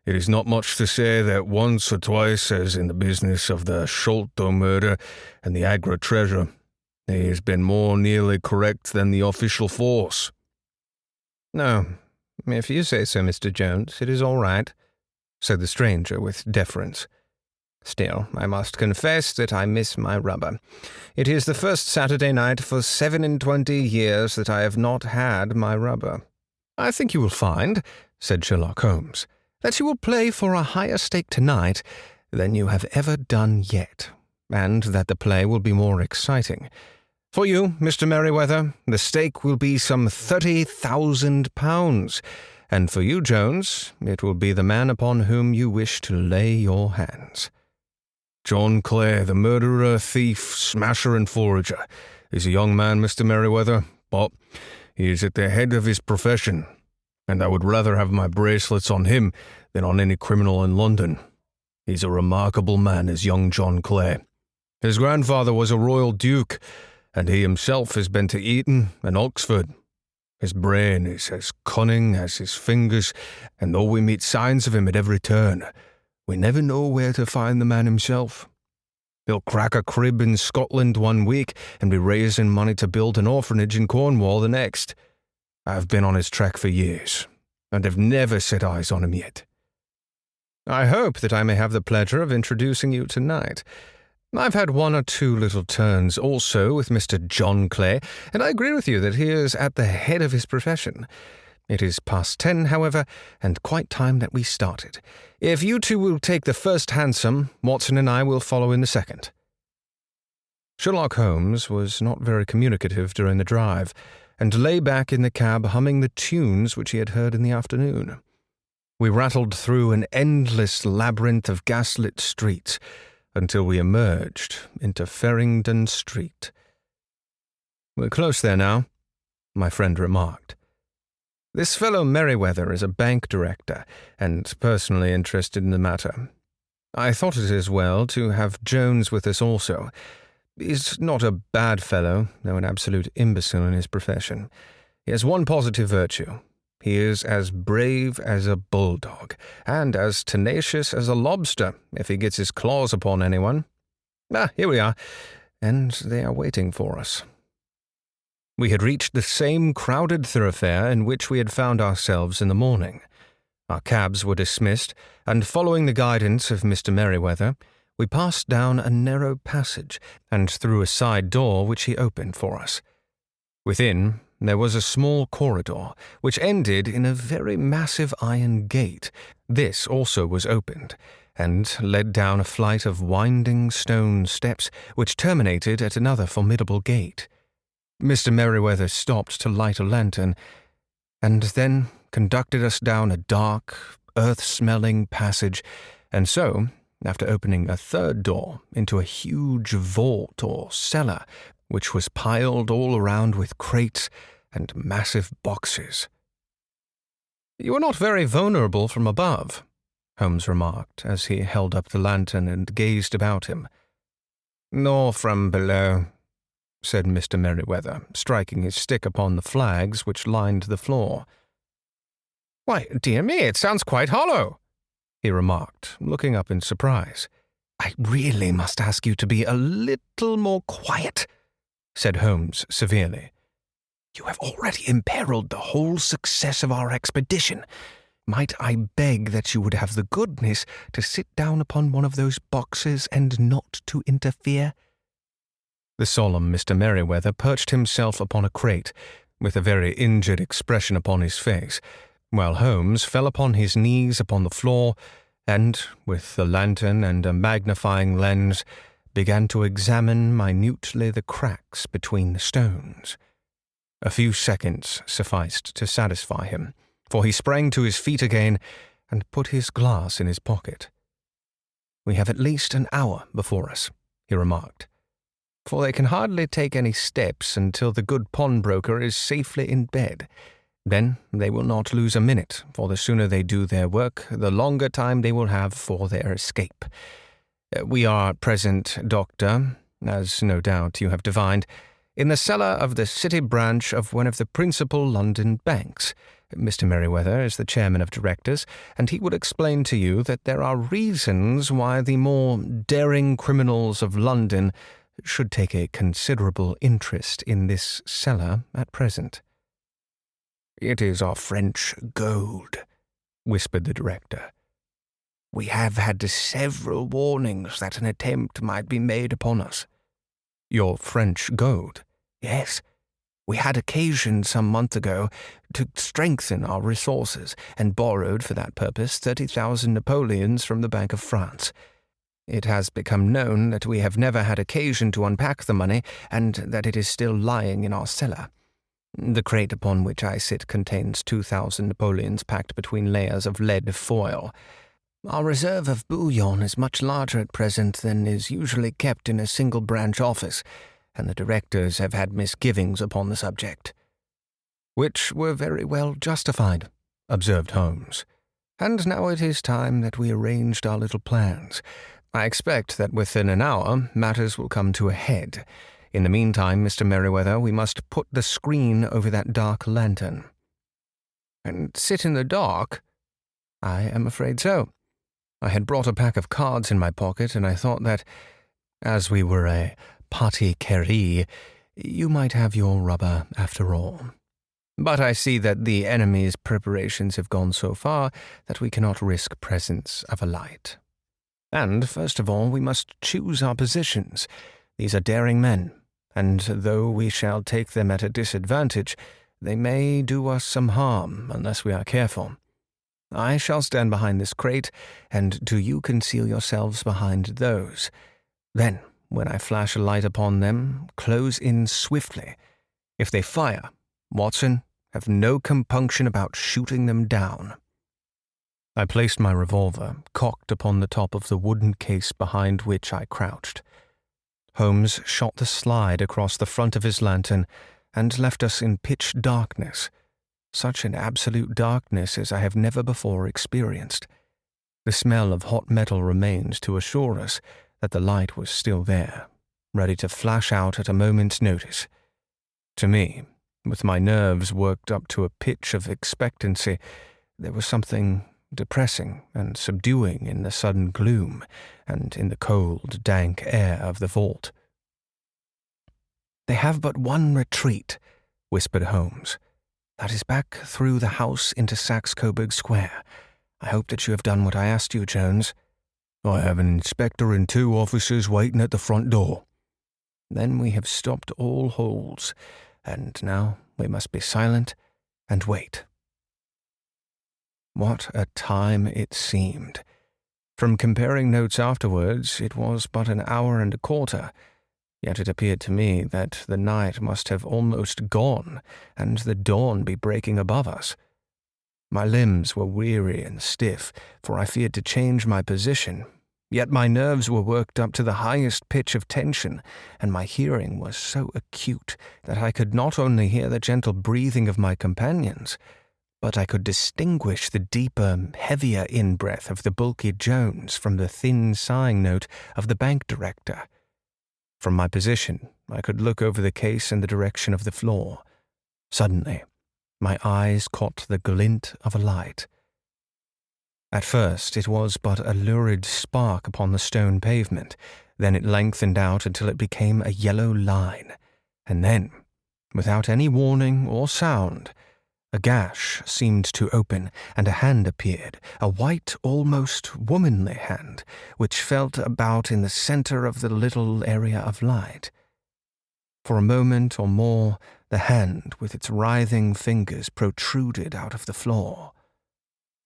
It is not much to say that once or twice, as in the business of the Sholto murder and the Agra treasure, he has been more nearly correct than the official force." "No, if you say so, Mr. Jones, it is all right," said the stranger with deference. "Still, I must confess that I miss my rubber. It is the first Saturday night for 27 years that I have not had my rubber." "I think you will find," said Sherlock Holmes, "that you will play for a higher stake tonight than you have ever done yet, and that the play will be more exciting. For you, Mr. Merryweather, the stake will be some £30,000, and for you, Jones, it will be the man upon whom you wish to lay your hands." "John Clare, the murderer, thief, smasher, and forager, is a young man, Mr. Merryweather, but he is at the head of his profession, and I would rather have my bracelets on him than on any criminal in London. He's a remarkable man, is young John Clare. His grandfather was a royal duke, and he himself has been to Eton and Oxford. His brain is as cunning as his fingers, and though we meet signs of him at every turn, we never know where to find the man himself. He'll crack a crib in Scotland one week and be raising money to build an orphanage in Cornwall the next. I've been on his track for years, and have never set eyes on him yet." "I hope that I may have the pleasure of introducing you tonight. I've had one or two little turns also with Mr. John Clay, and I agree with you that he is at the head of his profession. It is past 10, however, and quite time that we started. If you two will take the first hansom, Watson and I will follow in the second." Sherlock Holmes was not very communicative during the drive, and lay back in the cab humming the tunes which he had heard in the afternoon. We rattled through an endless labyrinth of gaslit streets until we emerged into Farringdon Street. "We're close there now," my friend remarked. "This fellow Merryweather is a bank director, and personally interested in the matter. I thought it as well to have Jones with us also. He's not a bad fellow, though an absolute imbecile in his profession. He has one positive virtue. He is as brave as a bulldog, and as tenacious as a lobster if he gets his claws upon anyone. Here we are, and they are waiting for us." We had reached the same crowded thoroughfare in which we had found ourselves in the morning. Our cabs were dismissed, and following the guidance of Mr. Merryweather, we passed down a narrow passage and through a side door which he opened for us. Within, there was a small corridor, which ended in a very massive iron gate. This also was opened, and led down a flight of winding stone steps, which terminated at another formidable gate. Mr. Merryweather stopped to light a lantern, and then conducted us down a dark, earth-smelling passage, and so, after opening a third door, into a huge vault or cellar, which was piled all around with crates and massive boxes. "You are not very vulnerable from above," Holmes remarked, as he held up the lantern and gazed about him. "Nor from below," said Mr. Merryweather, striking his stick upon the flags which lined the floor. "Why, dear me, it sounds quite hollow," he remarked, looking up in surprise. "I really must ask you to be a little more quiet," said Holmes severely. "You have already imperiled the whole success of our expedition. Might I beg that you would have the goodness to sit down upon one of those boxes and not to interfere?" The solemn Mr. Merryweather perched himself upon a crate, with a very injured expression upon his face, while Holmes fell upon his knees upon the floor, and, with the lantern and a magnifying lens, began to examine minutely the cracks between the stones. A few seconds sufficed to satisfy him, for he sprang to his feet again and put his glass in his pocket. "We have at least an hour before us," he remarked, "for they can hardly take any steps until the good pawnbroker is safely in bed. Then they will not lose a minute, for the sooner they do their work, the longer time they will have for their escape. We are present, Doctor, as no doubt you have divined, in the cellar of the city branch of one of the principal London banks, Mr. Merriweather is the chairman of directors, and he would explain to you that there are reasons why the more daring criminals of London should take a considerable interest in this cellar at present." "It is our French gold," whispered the director. "We have had several warnings that an attempt might be made upon us." "Your French gold?" "Yes. We had occasion some month ago to strengthen our resources, and borrowed for that purpose 30,000 Napoleons from the Bank of France. It has become known that we have never had occasion to unpack the money, and that it is still lying in our cellar. The crate upon which I sit contains 2,000 Napoleons packed between layers of lead foil. Our reserve of bullion is much larger at present than is usually kept in a single branch office, and the directors have had misgivings upon the subject." "Which were very well justified," observed Holmes. "And now it is time that we arranged our little plans. I expect that within an hour matters will come to a head. In the meantime, Mr. Merriweather, we must put the screen over that dark lantern." "And sit in the dark?" "I am afraid so. I had brought a pack of cards in my pocket, and I thought that, as we were a partie carrée, you might have your rubber after all. But I see that the enemy's preparations have gone so far that we cannot risk presence of a light. And, first of all, we must choose our positions. These are daring men, and though we shall take them at a disadvantage, they may do us some harm unless we are careful. I shall stand behind this crate, and do you conceal yourselves behind those. Then, when I flash a light upon them, close in swiftly. If they fire, Watson, have no compunction about shooting them down." I placed my revolver cocked upon the top of the wooden case behind which I crouched. Holmes shot the slide across the front of his lantern and left us in pitch darkness, such an absolute darkness as I have never before experienced. The smell of hot metal remained to assure us that the light was still there, ready to flash out at a moment's notice. To me, with my nerves worked up to a pitch of expectancy, there was something depressing and subduing in the sudden gloom and in the cold, dank air of the vault. "They have but one retreat," whispered Holmes. "That is back through the house into Saxe-Coburg Square. I hope that you have done what I asked you, Jones." "I have an inspector and 2 officers waiting at the front door." "Then we have stopped all holes, and now we must be silent and wait." What a time it seemed. From comparing notes afterwards, it was but an hour and a quarter, yet it appeared to me that the night must have almost gone, and the dawn be breaking above us. My limbs were weary and stiff, for I feared to change my position, yet my nerves were worked up to the highest pitch of tension, and my hearing was so acute that I could not only hear the gentle breathing of my companions, but I could distinguish the deeper, heavier in-breath of the bulky Jones from the thin sighing note of the bank director. From my position, I could look over the case in the direction of the floor. Suddenly, my eyes caught the glint of a light. At first, it was but a lurid spark upon the stone pavement. Then it lengthened out until it became a yellow line. And then, without any warning or sound, a gash seemed to open, and a hand appeared, a white, almost womanly hand, which felt about in the center of the little area of light. For a moment or more, the hand with its writhing fingers protruded out of the floor.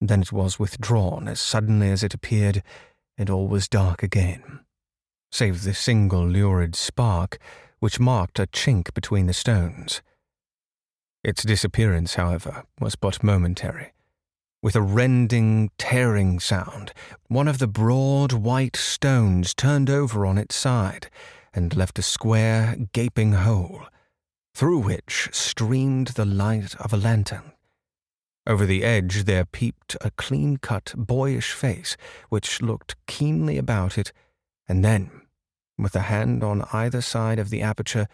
Then it was withdrawn as suddenly as it appeared, and all was dark again, save the single lurid spark which marked a chink between the stones. Its disappearance, however, was but momentary. With a rending, tearing sound, one of the broad white stones turned over on its side and left a square, gaping hole, through which streamed the light of a lantern. Over the edge there peeped a clean-cut, boyish face, which looked keenly about it, and then, with a hand on either side of the aperture,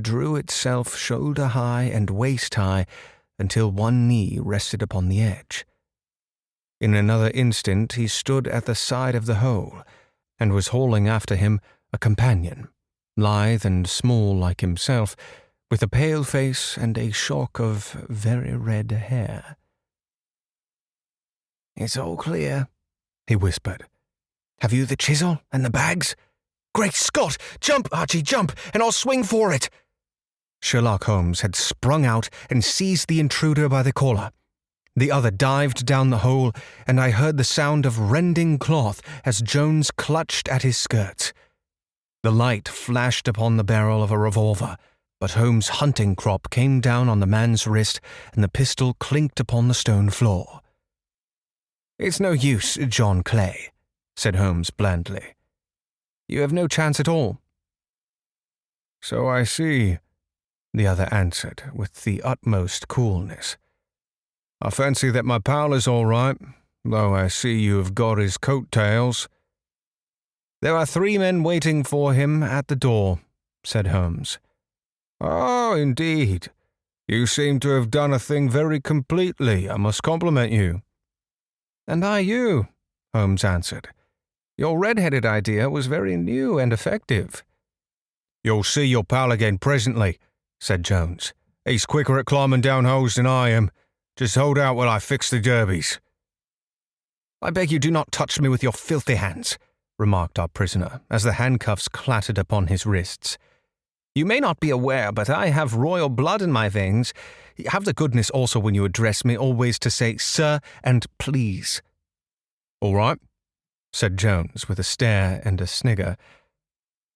drew itself shoulder-high and waist-high until one knee rested upon the edge. In another instant he stood at the side of the hole, and was hauling after him a companion, lithe and small like himself, with a pale face and a shock of very red hair. "It's all clear," he whispered. "Have you the chisel and the bags? Great Scott! Jump, Archie, jump, and I'll swing for it!" Sherlock Holmes had sprung out and seized the intruder by the collar. The other dived down the hole, and I heard the sound of rending cloth as Jones clutched at his skirts. The light flashed upon the barrel of a revolver, but Holmes' hunting crop came down on the man's wrist, and the pistol clinked upon the stone floor. "It's no use, John Clay," said Holmes blandly. "You have no chance at all." "So I see," the other answered with the utmost coolness. "I fancy that my pal is all right, though I see you have got his coat-tails." "There are 3 men waiting for him at the door," said Holmes. "Oh, indeed. You seem to have done a thing very completely. I must compliment you." "And I you," Holmes answered. "Your red-headed idea was very new and effective." "You'll see your pal again presently," said Jones. "He's quicker at climbing down holes than I am. Just hold out while I fix the derbies." "I beg you do not touch me with your filthy hands," remarked our prisoner, as the handcuffs clattered upon his wrists. "You may not be aware, but I have royal blood in my veins. Have the goodness also when you address me always to say sir and please." "All right," said Jones with a stare and a snigger.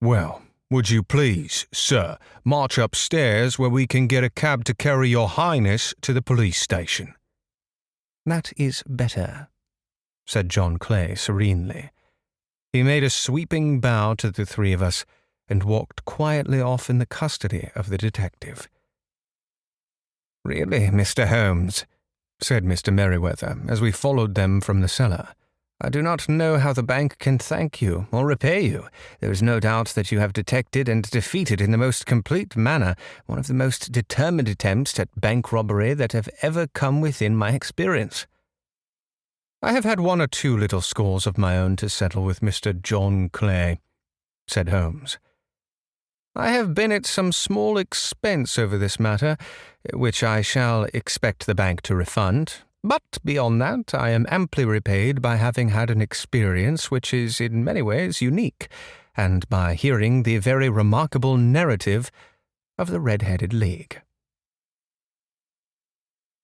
"Well, would you please, sir, march upstairs where we can get a cab to carry your highness to the police station?" "That is better," said John Clay serenely. He made a sweeping bow to the 3 of us, and walked quietly off in the custody of the detective. "Really, Mr. Holmes," said Mr. Merryweather, as we followed them from the cellar, "I do not know how the bank can thank you or repay you. There is no doubt that you have detected and defeated in the most complete manner one of the most determined attempts at bank robbery that have ever come within my experience." "I have had 1 or 2 little scores of my own to settle with Mr. John Clay," said Holmes. "I have been at some small expense over this matter, which I shall expect the bank to refund. But beyond that, I am amply repaid by having had an experience which is in many ways unique, and by hearing the very remarkable narrative of the Red-Headed League."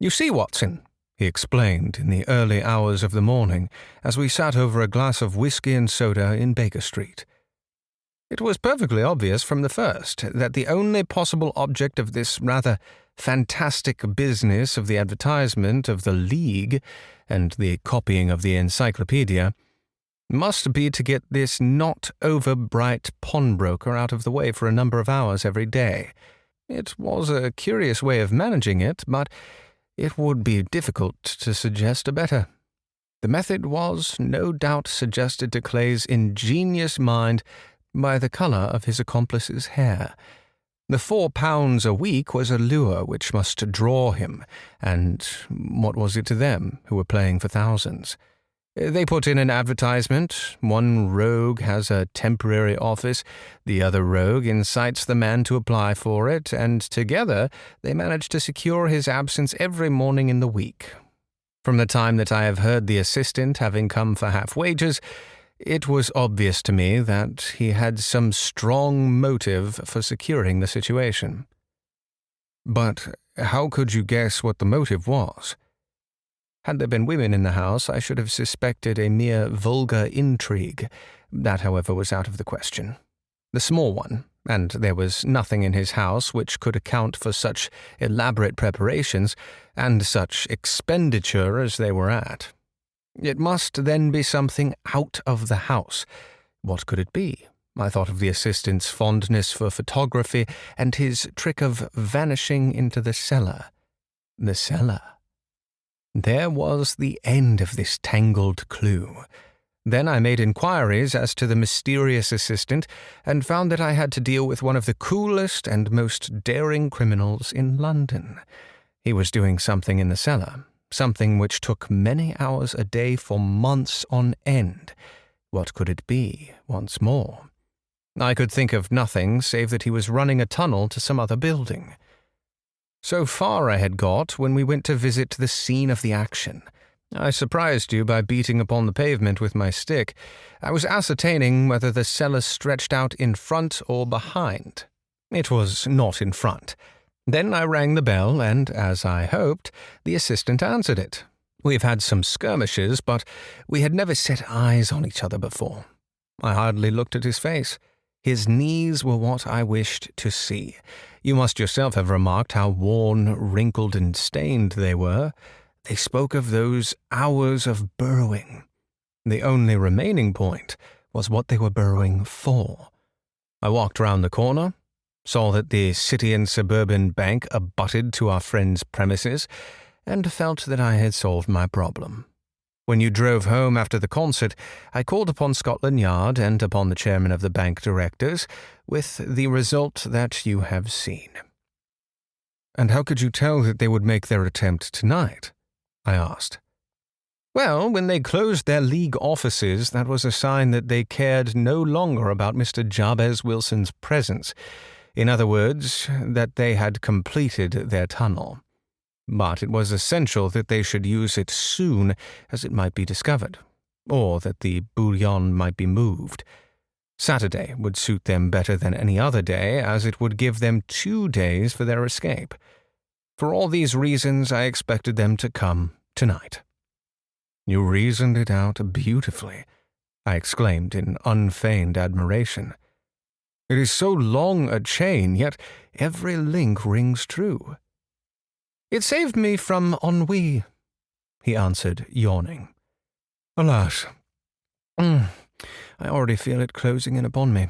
"You see, Watson," he explained in the early hours of the morning, as we sat over a glass of whiskey and soda in Baker Street, "it was perfectly obvious from the first that the only possible object of this rather fantastic business of the advertisement of the League and the copying of the encyclopedia must be to get this not over-bright pawnbroker out of the way for a number of hours every day. It was a curious way of managing it, but it would be difficult to suggest a better. The method was, no doubt, suggested to Clay's ingenious mind by the colour of his accomplice's hair. The £4 a week was a lure which must draw him, and what was it to them, who were playing for thousands? They put in an advertisement, one rogue has a temporary office, the other rogue incites the man to apply for it, and together they manage to secure his absence every morning in the week. From the time that I have heard the assistant having come for half wages, it was obvious to me that he had some strong motive for securing the situation." "But how could you guess what the motive was?" "Had there been women in the house, I should have suspected a mere vulgar intrigue. That, however, was out of the question. The small one, and there was nothing in his house which could account for such elaborate preparations and such expenditure as they were at. It must then be something out of the house. What could it be? I thought of the assistant's fondness for photography and his trick of vanishing into the cellar. The cellar. There was the end of this tangled clue. Then I made inquiries as to the mysterious assistant and found that I had to deal with one of the coolest and most daring criminals in London. He was doing something in the cellar, something which took many hours a day for months on end. What could it be, once more? I could think of nothing save that he was running a tunnel to some other building. So far I had got when we went to visit the scene of the action. I surprised you by beating upon the pavement with my stick. I was ascertaining whether the cellar stretched out in front or behind. It was not in front. Then I rang the bell, and, as I hoped, the assistant answered it. We've had some skirmishes, but we had never set eyes on each other before. I hardly looked at his face. His knees were what I wished to see. You must yourself have remarked how worn, wrinkled, and stained they were. They spoke of those hours of burrowing. The only remaining point was what they were burrowing for. I walked round the corner, saw that the City and Suburban Bank abutted to our friend's premises, and felt that I had solved my problem. When you drove home after the concert, I called upon Scotland Yard and upon the chairman of the bank directors, with the result that you have seen. And how could you tell that they would make their attempt tonight? I asked. Well, when they closed their league offices, that was a sign that they cared no longer about Mr. Jabez Wilson's presence. In other words, that they had completed their tunnel. But it was essential that they should use it soon, as it might be discovered, or that the bullion might be moved. Saturday would suit them better than any other day, as it would give them 2 days for their escape. For all these reasons, I expected them to come tonight. You reasoned it out beautifully, I exclaimed in unfeigned admiration. It is so long a chain, yet every link rings true. It saved me from ennui, he answered, yawning. Alas, I already feel it closing in upon me.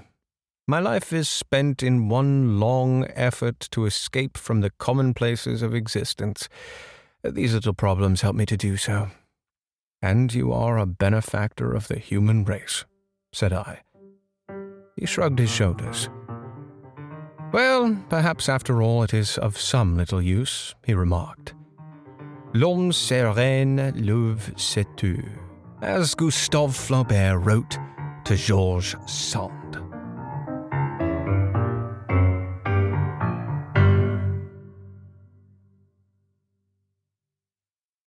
My life is spent in one long effort to escape from the commonplaces of existence. These little problems help me to do so. And you are a benefactor of the human race, said I. He shrugged his shoulders. Well, perhaps after all it is of some little use, he remarked. L'homme serein l'oeuvre c'est tout, as Gustave Flaubert wrote to Georges Sand.